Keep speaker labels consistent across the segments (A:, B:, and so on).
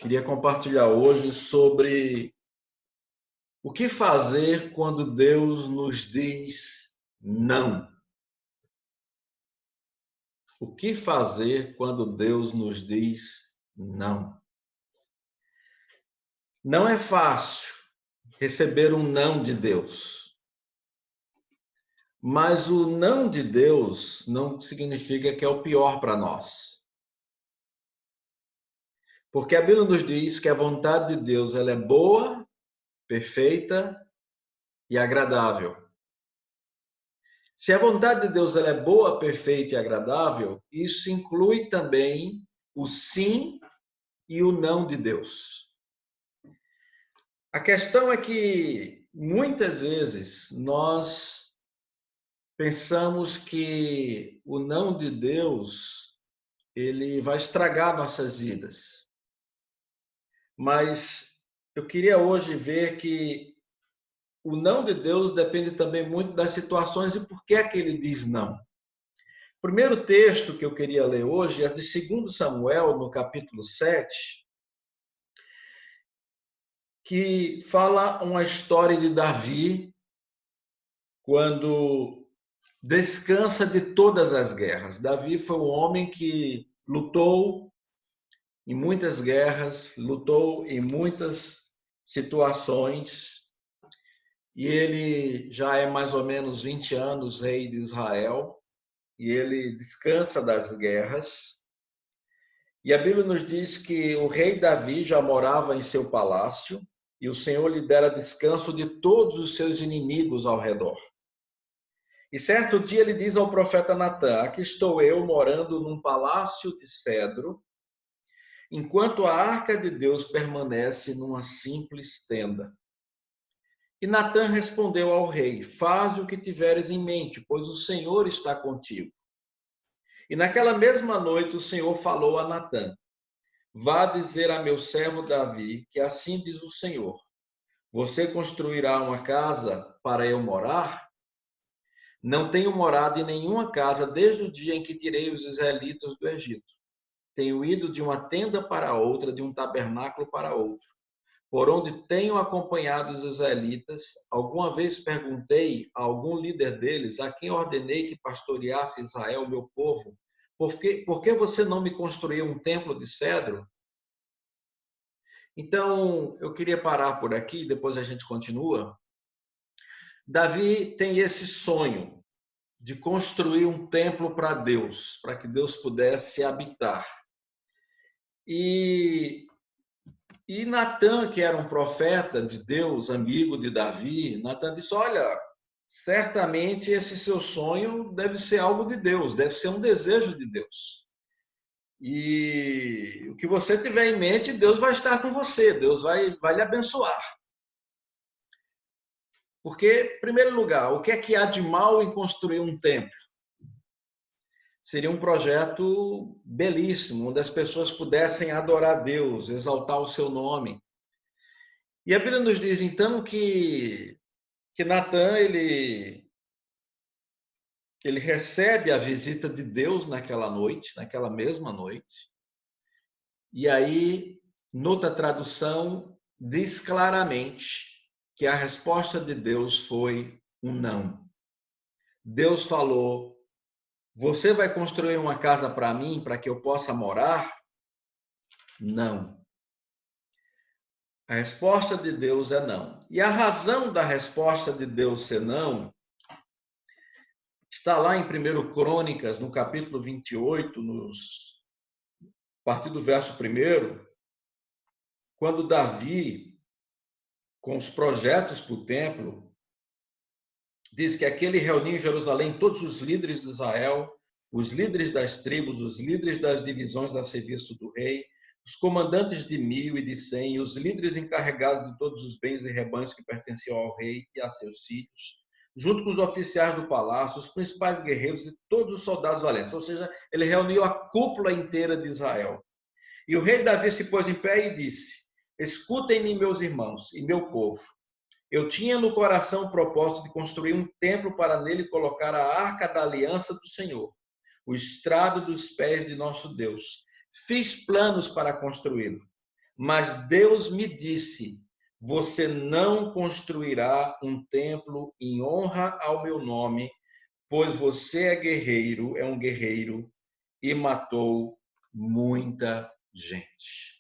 A: Queria compartilhar hoje sobre o que fazer quando Deus nos diz não. O que fazer quando Deus nos diz não? Não é fácil receber um não de Deus, mas o não de Deus não significa que é o pior para nós. Porque a Bíblia nos diz que a vontade de Deus ela é boa, perfeita e agradável. Se a vontade de Deus ela é boa, perfeita e agradável, isso inclui também o sim e o não de Deus. A questão é que muitas vezes nós pensamos que o não de Deus ele vai estragar nossas vidas. Mas eu queria hoje ver que o não de Deus depende também muito das situações e por que é que ele diz não. O primeiro texto que eu queria ler hoje é de 2 Samuel, no capítulo 7, que fala uma história de Davi quando descansa de todas as guerras. Davi foi um homem que lutou em muitas guerras, lutou em muitas situações, e ele já é mais ou menos 20 anos rei de Israel, e ele descansa das guerras. E a Bíblia nos diz que o rei Davi já morava em seu palácio e o Senhor lhe dera descanso de todos os seus inimigos ao redor. E certo dia ele diz ao profeta Natã: aqui estou eu morando num palácio de cedro, enquanto a arca de Deus permanece numa simples tenda. E Natã respondeu ao rei: faze o que tiveres em mente, pois o Senhor está contigo. E naquela mesma noite o Senhor falou a Natã: vá dizer a meu servo Davi que assim diz o Senhor: você construirá uma casa para eu morar? Não tenho morado em nenhuma casa desde o dia em que tirei os israelitas do Egito. Tenho ido de uma tenda para outra, de um tabernáculo para outro. Por onde tenho acompanhado os israelitas, alguma vez perguntei a algum líder deles, a quem ordenei que pastoreasse Israel, meu povo, por que você não me construiu um templo de cedro? Então, eu queria parar por aqui, depois a gente continua. Davi tem esse sonho de construir um templo para Deus, para que Deus pudesse habitar. E Natã, que era um profeta de Deus, amigo de Davi, Natã disse: olha, certamente esse seu sonho deve ser algo de Deus, deve ser um desejo de Deus. E o que você tiver em mente, Deus vai estar com você, Deus vai lhe abençoar. Porque, em primeiro lugar, o que é que há de mal em construir um templo? Seria um projeto belíssimo, onde as pessoas pudessem adorar Deus, exaltar o seu nome. E a Bíblia nos diz, então, que Natã, ele recebe a visita de Deus naquela noite, naquela mesma noite. E aí, noutra tradução, diz claramente que a resposta de Deus foi um não. Deus falou: você vai construir uma casa para mim, para que eu possa morar? Não. A resposta de Deus é não. E a razão da resposta de Deus ser não está lá em 1 Crônicas, no capítulo 28, a partir do verso 1, quando Davi, com os projetos para o templo, diz que aquele reuniu em Jerusalém todos os líderes de Israel, os líderes das tribos, os líderes das divisões a serviço do rei, os comandantes de 1000 e de 100, os líderes encarregados de todos os bens e rebanhos que pertenciam ao rei e a seus filhos, junto com os oficiais do palácio, os principais guerreiros e todos os soldados valentes. Ou seja, ele reuniu a cúpula inteira de Israel. E o rei Davi se pôs em pé e disse: escutem-me, meus irmãos e meu povo. Eu tinha no coração o propósito de construir um templo para nele colocar a arca da aliança do Senhor, o estrado dos pés de nosso Deus. Fiz planos para construí-lo, Mas Deus me disse: você não construirá um templo em honra ao meu nome, pois você é um guerreiro e matou muita gente.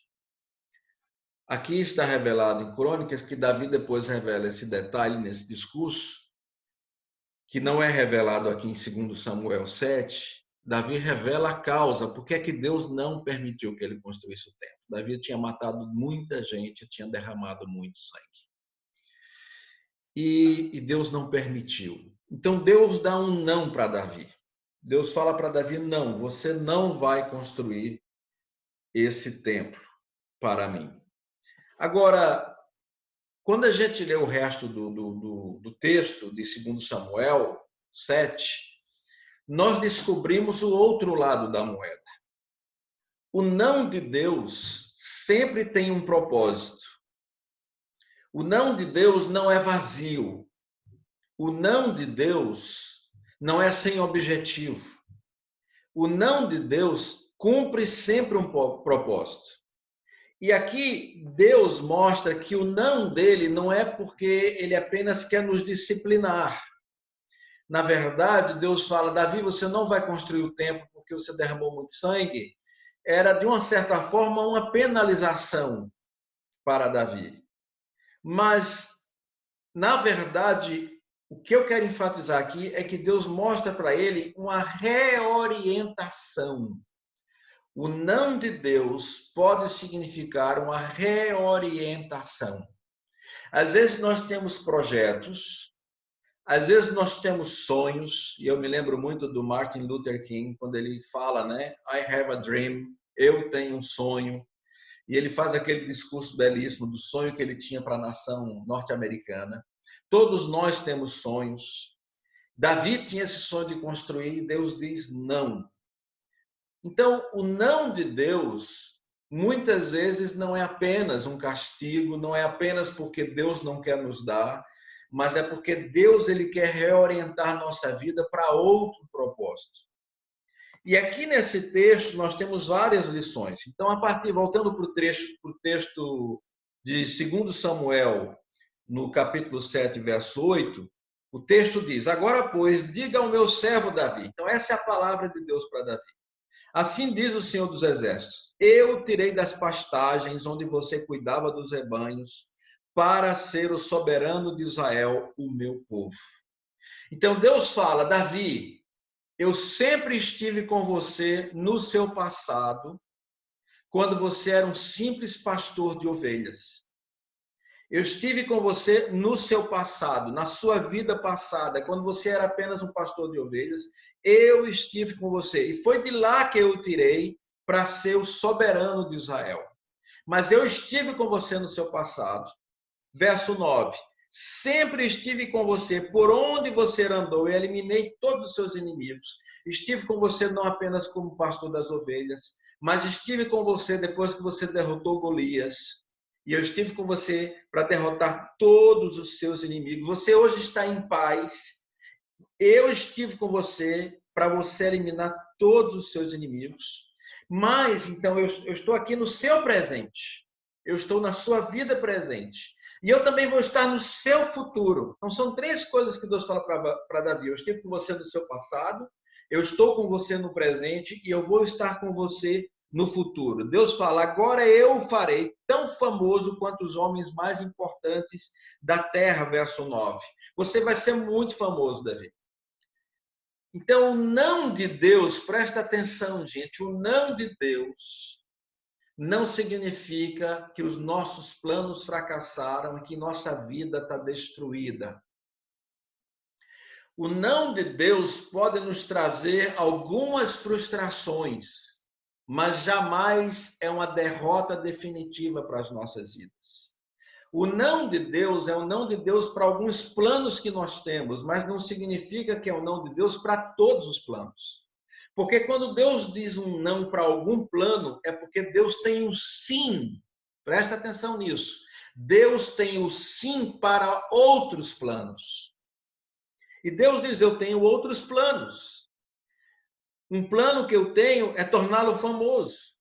A: Aqui está revelado em Crônicas que Davi depois revela esse detalhe nesse discurso, que não é revelado aqui em 2 Samuel 7. Davi revela a causa, por que é que Deus não permitiu que ele construísse o templo. Davi tinha matado muita gente, tinha derramado muito sangue. E Deus não permitiu. Então Deus dá um não para Davi. Deus fala para Davi: não, você não vai construir esse templo para mim. Agora, quando a gente lê o resto do texto de 2 Samuel 7, nós descobrimos o outro lado da moeda. O não de Deus sempre tem um propósito. O não de Deus não é vazio. O não de Deus não é sem objetivo. O não de Deus cumpre sempre um propósito. E aqui Deus mostra que o não dele não é porque ele apenas quer nos disciplinar. Na verdade, Deus fala: Davi, você não vai construir o templo porque você derramou muito sangue. Era, de uma certa forma, uma penalização para Davi. Mas, na verdade, o que eu quero enfatizar aqui é que Deus mostra para ele uma reorientação. O não de Deus pode significar uma reorientação. Às vezes nós temos projetos, às vezes nós temos sonhos, e eu me lembro muito do Martin Luther King, quando ele fala, né? I have a dream, eu tenho um sonho. E ele faz aquele discurso belíssimo do sonho que ele tinha para a nação norte-americana. Todos nós temos sonhos. Davi tinha esse sonho de construir e Deus diz não. Então, o não de Deus, muitas vezes, não é apenas um castigo, não é apenas porque Deus não quer nos dar, mas é porque Deus ele quer reorientar nossa vida para outro propósito. E aqui nesse texto nós temos várias lições. Então, voltando para o texto de 2 Samuel, no capítulo 7, verso 8, o texto diz: agora, pois, diga ao meu servo Davi. Então, essa é a palavra de Deus para Davi. Assim diz o Senhor dos Exércitos: eu tirei das pastagens onde você cuidava dos rebanhos para ser o soberano de Israel, o meu povo. Então Deus fala: Davi, eu sempre estive com você no seu passado, quando você era um simples pastor de ovelhas. Eu estive com você no seu passado, na sua vida passada, quando você era apenas um pastor de ovelhas, eu estive com você. E foi de lá que eu o tirei para ser o soberano de Israel. Mas eu estive com você no seu passado. Verso 9. Sempre estive com você por onde você andou e eliminei todos os seus inimigos. Estive com você não apenas como pastor das ovelhas, mas estive com você depois que você derrotou Golias. E eu estive com você para derrotar todos os seus inimigos. Você hoje está em paz. Eu estive com você para você eliminar todos os seus inimigos. Mas, então, eu estou aqui no seu presente. Eu estou na sua vida presente. E eu também vou estar no seu futuro. Então, são três coisas que Deus fala para Davi. Eu estive com você no seu passado, eu estou com você no presente e eu vou estar com você no futuro. Deus fala: agora eu o farei tão famoso quanto os homens mais importantes da terra, verso 9. Você vai ser muito famoso, Davi. Então, o não de Deus, presta atenção, gente, o não de Deus não significa que os nossos planos fracassaram e que nossa vida está destruída. O não de Deus pode nos trazer algumas frustrações, mas jamais é uma derrota definitiva para as nossas vidas. O não de Deus é o não de Deus para alguns planos que nós temos, mas não significa que é o não de Deus para todos os planos. Porque quando Deus diz um não para algum plano, é porque Deus tem um sim. Presta atenção nisso. Deus tem o sim para outros planos. E Deus diz: eu tenho outros planos. Um plano que eu tenho é torná-lo famoso.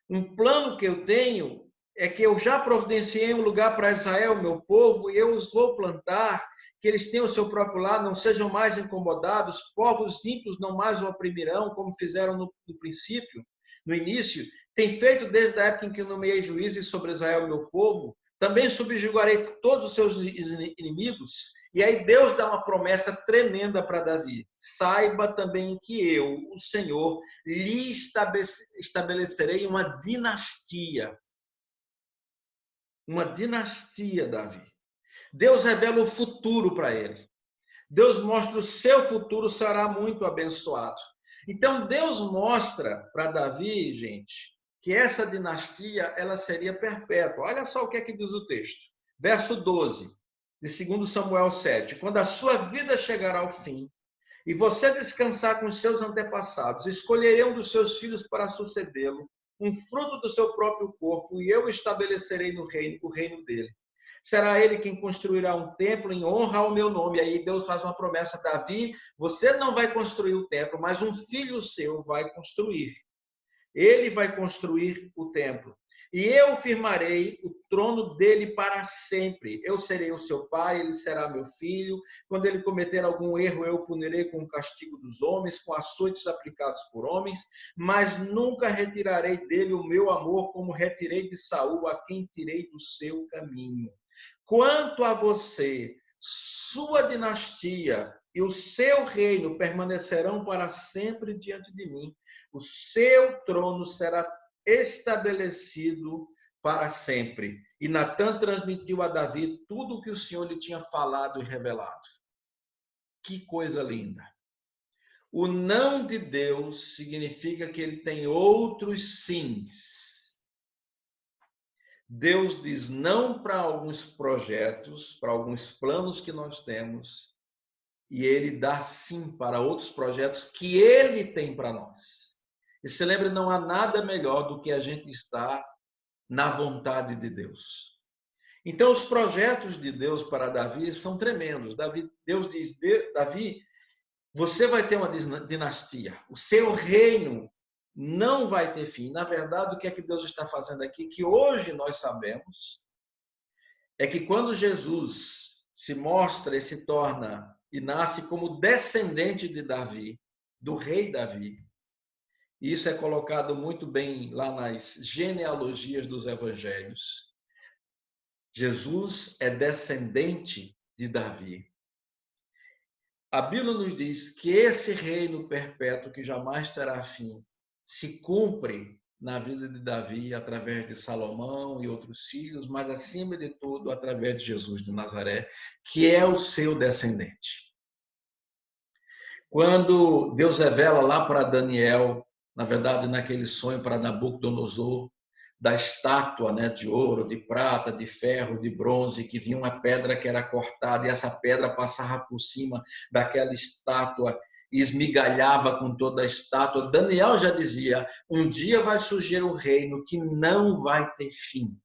A: Um plano que eu tenho é que eu já providenciei um lugar para Israel, meu povo, e eu os vou plantar, que eles tenham o seu próprio lar, não sejam mais incomodados, povos ímpios não mais o oprimirão, como fizeram no princípio, no início. Tem feito desde a época em que nomeei juízes sobre Israel, meu povo. Também subjugarei todos os seus inimigos. E aí Deus dá uma promessa tremenda para Davi. Saiba também que eu, o Senhor, lhe estabelecerei uma dinastia. Uma dinastia, Davi. Deus revela o futuro para ele. Deus mostra o seu futuro será muito abençoado. Então Deus mostra para Davi, gente, que essa dinastia ela seria perpétua. Olha só o que é que diz o texto. Verso 12 de 2 Samuel 7. Quando a sua vida chegar ao fim e você descansar com os seus antepassados, escolherei um dos seus filhos para sucedê-lo, um fruto do seu próprio corpo, e eu estabelecerei no reino o reino dele. Será ele quem construirá um templo em honra ao meu nome. Aí Deus faz uma promessa a Davi: você não vai construir o templo, mas um filho seu vai construir. Ele vai construir o templo. E eu firmarei o trono dele para sempre. Eu serei o seu pai, ele será meu filho. Quando ele cometer algum erro, eu o punirei com o castigo dos homens, com açoites aplicados por homens, mas nunca retirarei dele o meu amor, como retirei de Saul, a quem tirei do seu caminho. Quanto a você, sua dinastia e o seu reino permanecerão para sempre diante de mim. O seu trono será estabelecido para sempre. E Natã transmitiu a Davi tudo o que o Senhor lhe tinha falado e revelado. Que coisa linda! O não de Deus significa que ele tem outros sims. Deus diz não para alguns projetos, para alguns planos que nós temos, e ele dá sim para outros projetos que ele tem para nós. E se lembre, não há nada melhor do que a gente estar na vontade de Deus. Então, os projetos de Deus para Davi são tremendos. Deus diz, Davi, você vai ter uma dinastia. O seu reino não vai ter fim. Na verdade, o que é que Deus está fazendo aqui? Que hoje nós sabemos é que quando Jesus se mostra e se torna e nasce como descendente de Davi, do rei Davi, e isso é colocado muito bem lá nas genealogias dos evangelhos. Jesus é descendente de Davi. A Bíblia nos diz que esse reino perpétuo que jamais terá fim se cumpre na vida de Davi através de Salomão e outros filhos, mas acima de tudo através de Jesus de Nazaré, que é o seu descendente. Quando Deus revela lá para Daniel, na verdade naquele sonho para Nabucodonosor, da estátua, né, de ouro, de prata, de ferro, de bronze, que vinha uma pedra que era cortada e essa pedra passava por cima daquela estátua e esmigalhava com toda a estátua. Daniel já dizia, um dia vai surgir um reino que não vai ter fim.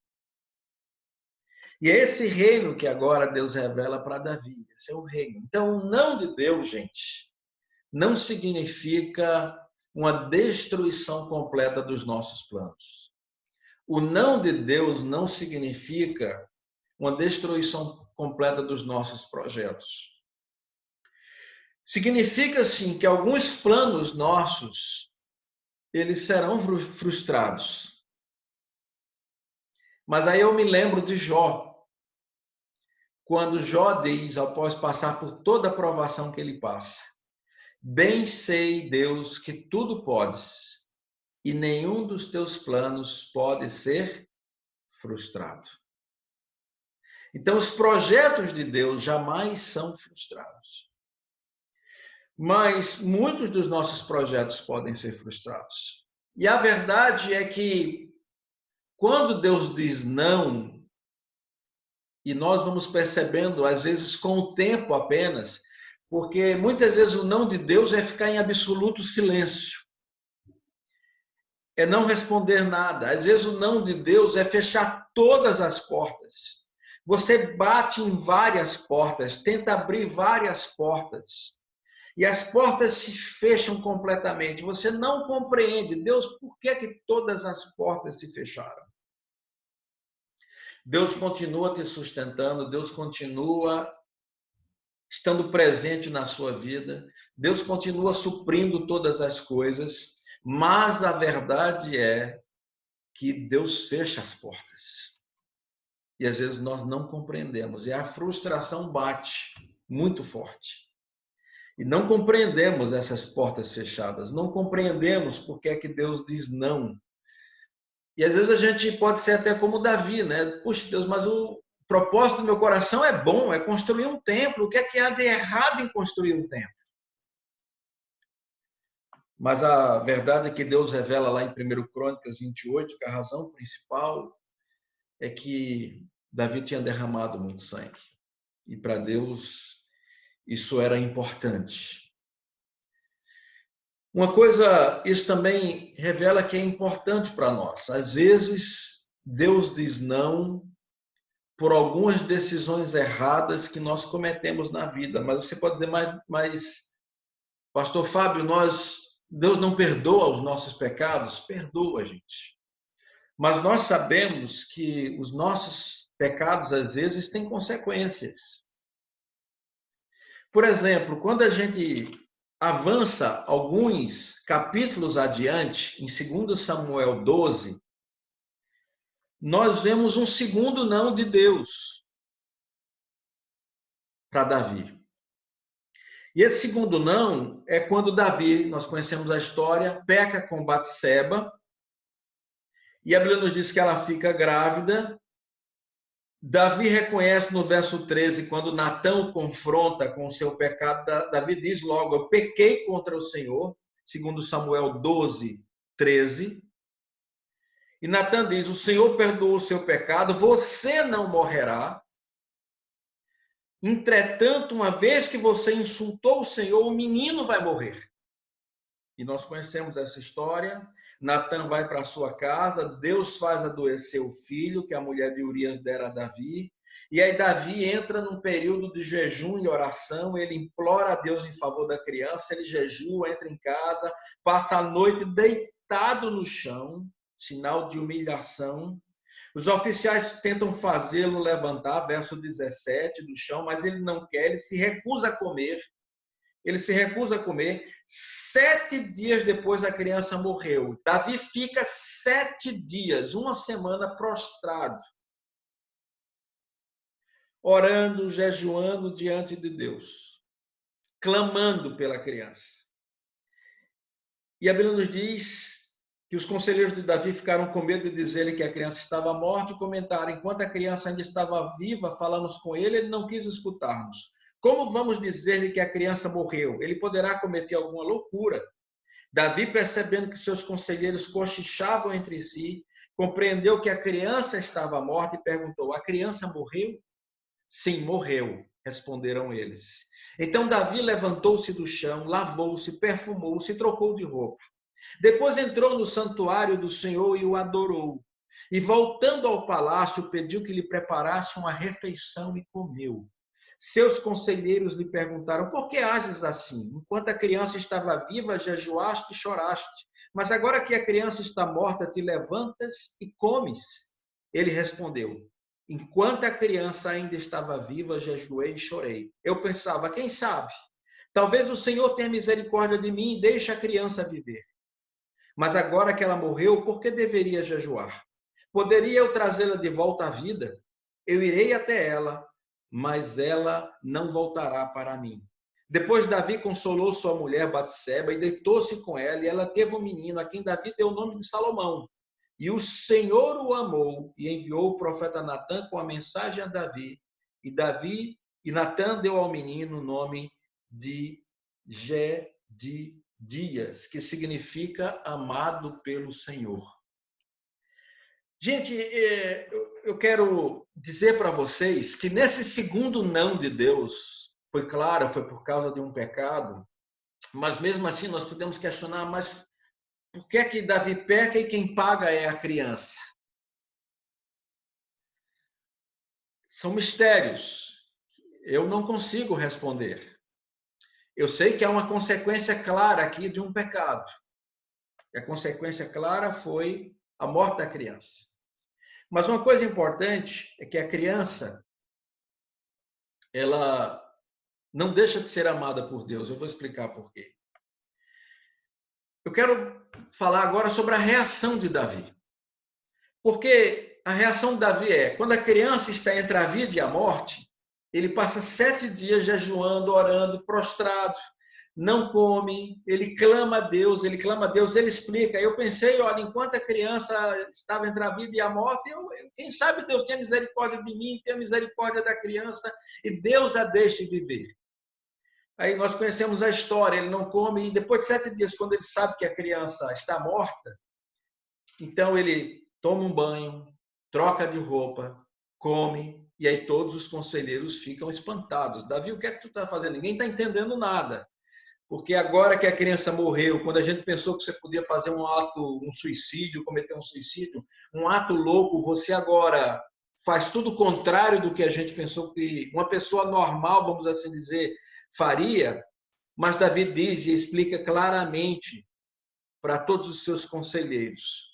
A: E é esse reino que agora Deus revela para Davi, esse é o reino. Então, o não de Deus, gente, não significa uma destruição completa dos nossos planos. O não de Deus não significa uma destruição completa dos nossos projetos. Significa, sim, que alguns planos nossos, eles serão frustrados. Mas aí eu me lembro de Jó. Quando Jó diz, após passar por toda a provação que ele passa, bem sei, Deus, que tudo podes, e nenhum dos teus planos pode ser frustrado. Então, os projetos de Deus jamais são frustrados. Mas muitos dos nossos projetos podem ser frustrados. E a verdade é que, quando Deus diz não, e nós vamos percebendo, às vezes com o tempo apenas, porque muitas vezes o não de Deus é ficar em absoluto silêncio. É não responder nada. Às vezes o não de Deus é fechar todas as portas. Você bate em várias portas, tenta abrir várias portas. E as portas se fecham completamente. Você não compreende, Deus, por que todas as portas se fecharam? Deus continua te sustentando, Deus continua estando presente na sua vida, Deus continua suprindo todas as coisas, mas a verdade é que Deus fecha as portas. E às vezes nós não compreendemos, e a frustração bate muito forte. E não compreendemos essas portas fechadas, não compreendemos por que é que Deus diz não. E às vezes a gente pode ser até como Davi, né? Puxa, Deus, mas o propósito do meu coração é bom, é construir um templo. O que é que há de errado em construir um templo? Mas a verdade é que Deus revela lá em 1 Crônicas 28 que a razão principal é que Davi tinha derramado muito sangue. E para Deus isso era importante. Uma coisa, isso também revela que é importante para nós. Às vezes, Deus diz não por algumas decisões erradas que nós cometemos na vida. Mas você pode dizer, mas Pastor Fábio, Deus não perdoa os nossos pecados? Perdoa, gente. Mas nós sabemos que os nossos pecados, às vezes, têm consequências. Por exemplo, quando a gente avança alguns capítulos adiante, em 2 Samuel 12, nós vemos um segundo não de Deus para Davi. E esse segundo não é quando Davi, nós conhecemos a história, peca com Batseba, e a Bíblia nos diz que ela fica grávida. Davi reconhece no verso 13, quando Natã o confronta com o seu pecado, Davi diz logo, eu pequei contra o Senhor, segundo Samuel 12, 13. E Natã diz, o Senhor perdoou o seu pecado, você não morrerá. Entretanto, uma vez que você insultou o Senhor, o menino vai morrer. E nós conhecemos essa história. Natã vai para a sua casa, Deus faz adoecer o filho que a mulher de Urias dera a Davi. E aí Davi entra num período de jejum e oração, ele implora a Deus em favor da criança, ele jejua, entra em casa, passa a noite deitado no chão, sinal de humilhação. Os oficiais tentam fazê-lo levantar, verso 17, do chão, mas ele não quer, ele se recusa a comer. Ele se recusa a comer. 7 dias depois, a criança morreu. Davi fica 7 dias, uma semana prostrado, orando, jejuando diante de Deus, clamando pela criança. E a Bíblia nos diz que os conselheiros de Davi ficaram com medo de dizer-lhe que a criança estava morta e comentaram, enquanto a criança ainda estava viva, falamos com ele, ele não quis escutar-nos. Como vamos dizer-lhe que a criança morreu? Ele poderá cometer alguma loucura. Davi, percebendo que seus conselheiros cochichavam entre si, compreendeu que a criança estava morta e perguntou, a criança morreu? Sim, morreu, responderam eles. Então Davi levantou-se do chão, lavou-se, perfumou-se e trocou de roupa. Depois entrou no santuário do Senhor e o adorou. E voltando ao palácio, pediu que lhe preparasse uma refeição e comeu. Seus conselheiros lhe perguntaram, por que ages assim? Enquanto a criança estava viva, jejuaste e choraste. Mas agora que a criança está morta, te levantas e comes. Ele respondeu, enquanto a criança ainda estava viva, jejuei e chorei. Eu pensava, quem sabe? Talvez o Senhor tenha misericórdia de mim e deixe a criança viver. Mas agora que ela morreu, por que deveria jejuar? Poderia eu trazê-la de volta à vida? Eu irei até ela, mas ela não voltará para mim. Depois Davi consolou sua mulher Batseba e deitou-se com ela, e ela teve um menino, a quem Davi deu o nome de Salomão. E o Senhor o amou e enviou o profeta Natã com a mensagem a Davi. E Natã deu ao menino o nome de Dias, que significa amado pelo Senhor. Gente, eu quero dizer para vocês que nesse segundo não de Deus, foi claro, foi por causa de um pecado, mas mesmo assim nós podemos questionar, mas por que é que Davi peca e quem paga é a criança? São mistérios. Eu não consigo responder. Eu sei que há uma consequência clara aqui de um pecado. E a consequência clara foi a morte da criança. Mas uma coisa importante é que a criança, ela não deixa de ser amada por Deus. Eu vou explicar por quê. Eu quero falar agora sobre a reação de Davi. Porque a reação de Davi é, quando a criança está entre a vida e a morte, ele passa 7 dias jejuando, orando, prostrado, não come, ele clama a Deus, ele explica. Eu pensei, olha, enquanto a criança estava entre a vida e a morte, quem sabe Deus tenha misericórdia de mim, tenha misericórdia da criança, e Deus a deixe viver. Aí nós conhecemos a história, ele não come, e depois de 7 dias, quando ele sabe que a criança está morta, então ele toma um banho, troca de roupa, come, e aí todos os conselheiros ficam espantados. Davi, o que é que tu está fazendo? Ninguém está entendendo nada. Porque agora que a criança morreu, quando a gente pensou que você podia fazer um ato, um suicídio, cometer um suicídio, um ato louco, você agora faz tudo o contrário do que a gente pensou que uma pessoa normal, vamos assim dizer, faria. Mas Davi diz e explica claramente para todos os seus conselheiros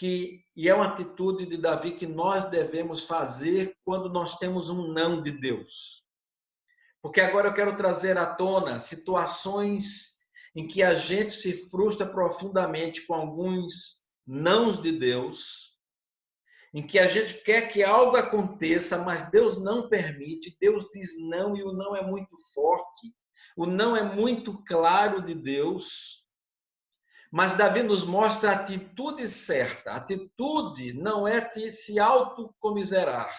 A: e é uma atitude de Davi que nós devemos fazer quando nós temos um não de Deus. Porque agora eu quero trazer à tona situações em que a gente se frustra profundamente com alguns nãos de Deus, em que a gente quer que algo aconteça, mas Deus não permite, Deus diz não e o não é muito forte, o não é muito claro de Deus. Mas Davi nos mostra a atitude certa. A atitude não é de se autocomiserar,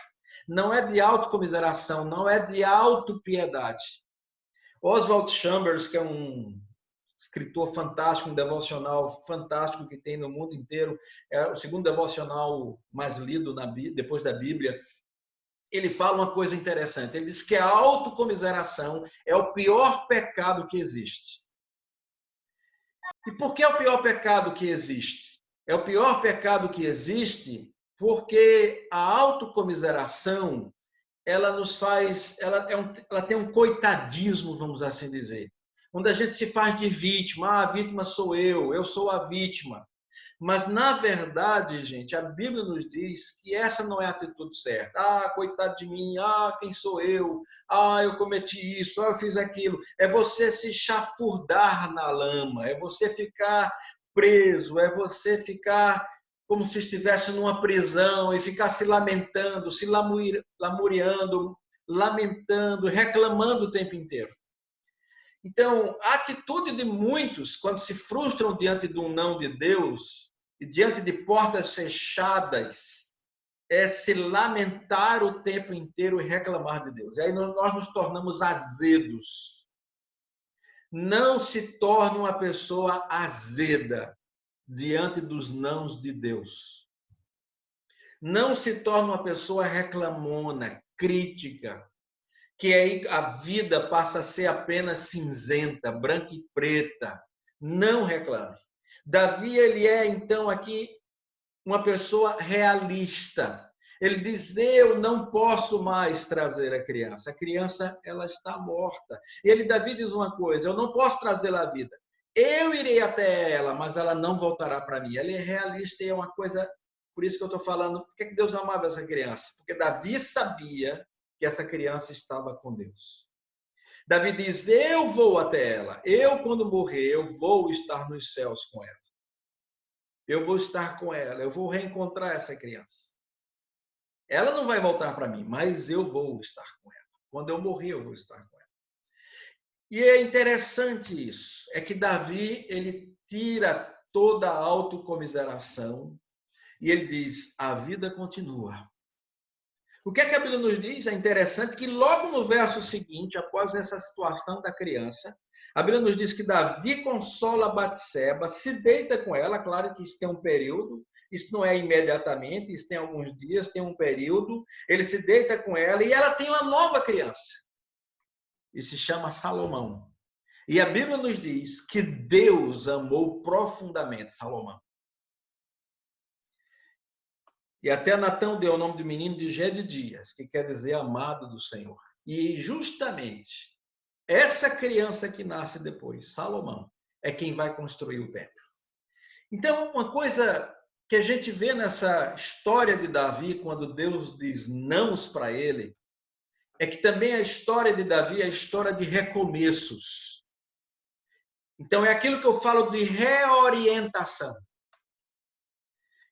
A: não é de autocomiseração, não é de autopiedade. Oswald Chambers, que é um escritor fantástico, um devocional fantástico que tem no mundo inteiro, é o segundo devocional mais lido depois da Bíblia, ele fala uma coisa interessante. Ele diz que a autocomiseração é o pior pecado que existe. E por que é o pior pecado que existe? É o pior pecado que existe porque a autocomiseração, ela nos faz, ela tem um coitadismo, vamos assim dizer, onde a gente se faz de vítima. A vítima sou eu sou a vítima. Mas, na verdade, gente, a Bíblia nos diz que essa não é a atitude certa. Coitado de mim, quem sou eu? Eu cometi isso, eu fiz aquilo. É você se chafurdar na lama, é você ficar preso, é você ficar como se estivesse numa prisão e ficar se lamentando, se lamuriando, lamentando, reclamando o tempo inteiro. Então, a atitude de muitos, quando se frustram diante de um não de Deus, e diante de portas fechadas, é se lamentar o tempo inteiro e reclamar de Deus. E aí nós nos tornamos azedos. Não se torne uma pessoa azeda diante dos nãos de Deus. Não se torne uma pessoa reclamona, crítica, que aí a vida passa a ser apenas cinzenta, branca e preta. Não reclame. Davi, ele é, então, aqui uma pessoa realista. Ele diz, eu não posso mais trazer a criança. A criança, ela está morta. Davi diz uma coisa, eu não posso trazê-la à vida. Eu irei até ela, mas ela não voltará para mim. Ele é realista e é uma coisa, por isso que eu estou falando, por que Deus amava essa criança? Porque Davi sabia que essa criança estava com Deus. Davi diz, eu vou até ela. Eu, quando morrer, eu vou estar nos céus com ela. Eu vou estar com ela, eu vou reencontrar essa criança. Ela não vai voltar para mim, mas eu vou estar com ela. Quando eu morrer, eu vou estar com ela. E é interessante isso, é que Davi, ele tira toda a autocomiseração e ele diz, a vida continua. O que é que a Bíblia nos diz? É interessante que logo no verso seguinte, após essa situação da criança, a Bíblia nos diz que Davi consola Batseba, se deita com ela, claro que isso tem um período, isso não é imediatamente, isso tem alguns dias, tem um período, ele se deita com ela e ela tem uma nova criança, e se chama Salomão. E a Bíblia nos diz que Deus amou profundamente Salomão. E até Natão deu o nome do menino de Gedidias, que quer dizer amado do Senhor. E justamente essa criança que nasce depois, Salomão, é quem vai construir o templo. Então, uma coisa que a gente vê nessa história de Davi, quando Deus diz nãos para ele, é que também a história de Davi é a história de recomeços. Então, é aquilo que eu falo de reorientação.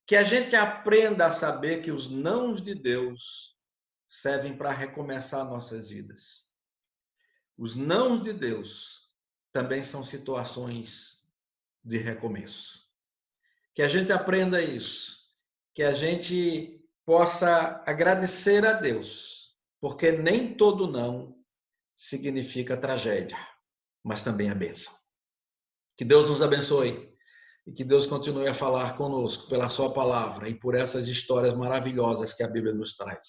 A: Que a gente aprenda a saber que os nãos de Deus servem para recomeçar nossas vidas. Os nãos de Deus também são situações de recomeço. Que a gente aprenda isso, que a gente possa agradecer a Deus, porque nem todo não significa tragédia, mas também a bênção. Que Deus nos abençoe e que Deus continue a falar conosco pela sua palavra e por essas histórias maravilhosas que a Bíblia nos traz.